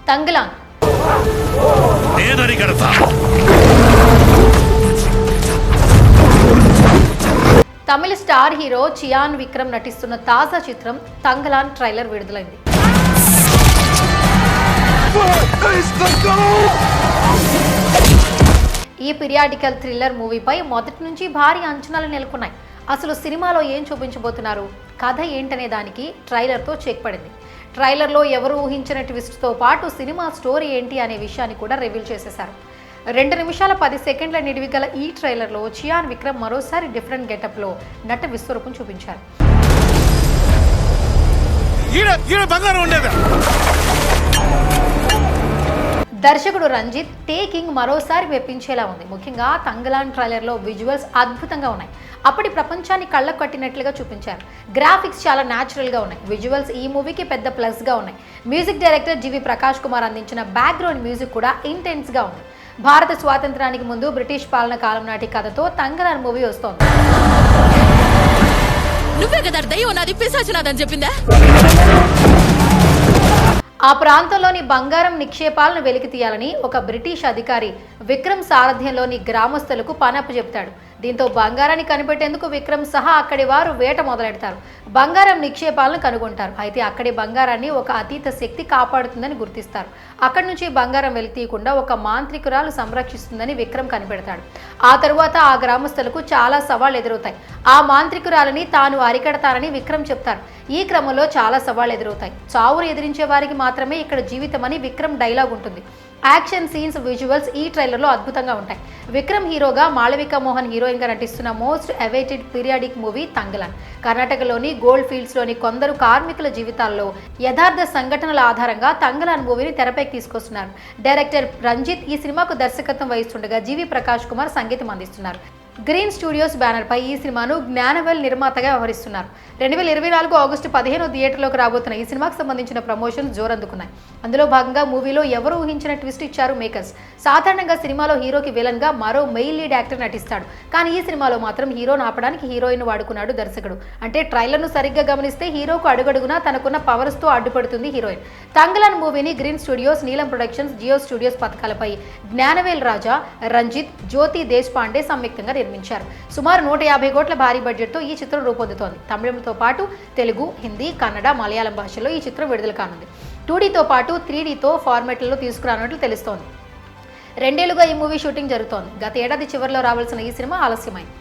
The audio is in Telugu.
తంగలాన్. తమిళ స్టార్ హీరో చియాన్ విక్రమ్ నటిస్తున్న తాజా చిత్రం తంగలాన్ ట్రైలర్ విడుదలైంది. ఈ పీరియాడికల్ థ్రిల్లర్ మూవీపై మొదటి నుంచి భారీ అంచనాలు నెలకొన్నాయి. అసలు సినిమాలో ఏం చూపించబోతున్నారు, కథ ఏంటనే దానికి ట్రైలర్తో చెక్ పడింది. ట్రైలర్లో ఎవరు ఊహించిన ట్విస్ట్తో పాటు సినిమా స్టోరీ ఏంటి అనే విషయాన్ని కూడా రివీల్ చేసేశారు. 2 నిమిషాల 10 సెకండ్ల నిడివి గల ఈ ట్రైలర్లో చియాన్ విక్రమ్ మరోసారి డిఫరెంట్ గెటప్లో నట విశ్వరూపం చూపించారు. దర్శకుడు రంజిత్ టేకింగ్ మరోసారి మెప్పించేలా ఉంది. ముఖ్యంగా తంగలాన్ ట్రైలర్లో విజువల్స్ అద్భుతంగా ఉన్నాయి. అప్పటి ప్రపంచాన్ని కళ్ళకు కట్టినట్లుగా చూపించారు. గ్రాఫిక్స్ చాలా న్యాచురల్గా ఉన్నాయి. విజువల్స్ ఈ మూవీకి పెద్ద ప్లస్గా ఉన్నాయి. మ్యూజిక్ డైరెక్టర్ జీవి ప్రకాష్ కుమార్ అందించిన బ్యాక్గ్రౌండ్ మ్యూజిక్ కూడా ఇంటెన్స్గా ఉంది. భారత స్వాతంత్రానికి ముందు బ్రిటిష్ పాలన కాలం నాటి కథతో తంగలాన్ మూవీ వస్తోంది. ఆ ప్రాంతంలోని బంగారం నిక్షేపాలను వెలికి తీయాలని ఒక బ్రిటిష్ అధికారి విక్రమ్ సారథ్యంలోని గ్రామస్తులకు పనప్పు చెప్తాడు. దీంతో బంగారాన్ని కనిపెట్టేందుకు విక్రమ్ సహా అక్కడి వారు వేట మొదలెడతారు. బంగారం నిక్షేపాలను కనుగొంటారు. అయితే అక్కడి బంగారాన్ని ఒక అతీత శక్తి కాపాడుతుందని గుర్తిస్తారు. అక్కడి నుంచి బంగారం వెలికి తీయకుండా ఒక మాంత్రికురాలు సంరక్షిస్తుందని విక్రమ్ కనిపెడతాడు. ఆ తరువాత ఆ గ్రామస్తులకు చాలా సవాళ్లు ఎదురవుతాయి. ఆ మాంత్రికురాలని తాను అరికడతానని విక్రమ్ చెప్తారు. ఈ క్రమంలో చాలా సవాళ్లు ఎదురవుతాయి. చావును ఎదిరించే వారికి మాత్రమే ఇక్కడ జీవితమని విక్రమ్ డైలాగ్ ఉంటుంది. యాక్షన్ సీన్స్, విజువల్స్ ఈ ట్రైలర్లో అద్భుతంగా ఉంటాయి. విక్రమ్ హీరోగా, మాళవిక మోహన్ హీరోయిన్గా నటిస్తున్న most awaited periodic movie Thangalaan. కర్ణాటకలోని గోల్డ్ ఫీల్డ్స్లోని కొందరు కార్మికుల జీవితాల్లో యథార్థ సంఘటనల ఆధారంగా తంగలాన్ మూవీని తెరపైకి తీసుకొస్తున్నారు. డైరెక్టర్ రంజిత్ ఈ సినిమాకు దర్శకత్వం వహిస్తుండగా జీవి ప్రకాష్ కుమార్ సంగీతం అందిస్తున్నారు. గ్రీన్ స్టూడియోస్ బ్యానర్పై ఈ సినిమాను జ్ఞానవేల్ నిర్మాతగా వ్యవహరిస్తున్నారు. 2024 ఆగస్టు 15 థియేటర్లోకి రాబోతున్న ఈ సినిమాకు సంబంధించిన ప్రమోషన్స్ జోరందుకున్నాయి. అందులో భాగంగా మూవీలో ఎవరు ఊహించిన ట్విస్ట్ ఇచ్చారు మేకర్స్. సాధారణంగా సినిమాలో హీరోకి విలన్గా మరో మెయిల్ లీడ్ యాక్టర్ నటిస్తాడు. కానీ ఈ సినిమాలో మాత్రం హీరోను ఆపడానికి హీరోయిన్ వాడుకున్నాడు దర్శకుడు. అంటే ట్రైలర్ను సరిగ్గా గమనిస్తే హీరోకు అడుగడుగునా తనకున్న పవర్స్తో అడ్డుపడుతుంది హీరోయిన్. తంగలాన్ మూవీని గ్రీన్ స్టూడియోస్, నీలం ప్రొడక్షన్స్, జియో స్టూడియోస్ పథకాలపై జ్ఞానవేల్ రాజా, రంజిత్, జ్యోతి దేశ్పాండే సంయుక్తంగా నిర్మించారు. సుమారు 150 కోట్ల భారీ బడ్జెట్తో ఈ చిత్రం రూపొందుతోంది. తమిళంతో పాటు తెలుగు, హిందీ, కన్నడ, మలయాళం భాషల్లో ఈ చిత్రం విడుదల కానుంది. 2Dతో పాటు 3Dతో ఫార్మాట్లలో తీసుకురానున్నట్లు తెలుస్తోంది. 2 ఏళ్లుగా ఈ మూవీ షూటింగ్ జరుగుతోంది. గత ఏడాది చివరిలో రావాల్సిన ఈ సినిమా ఆలస్యమైంది.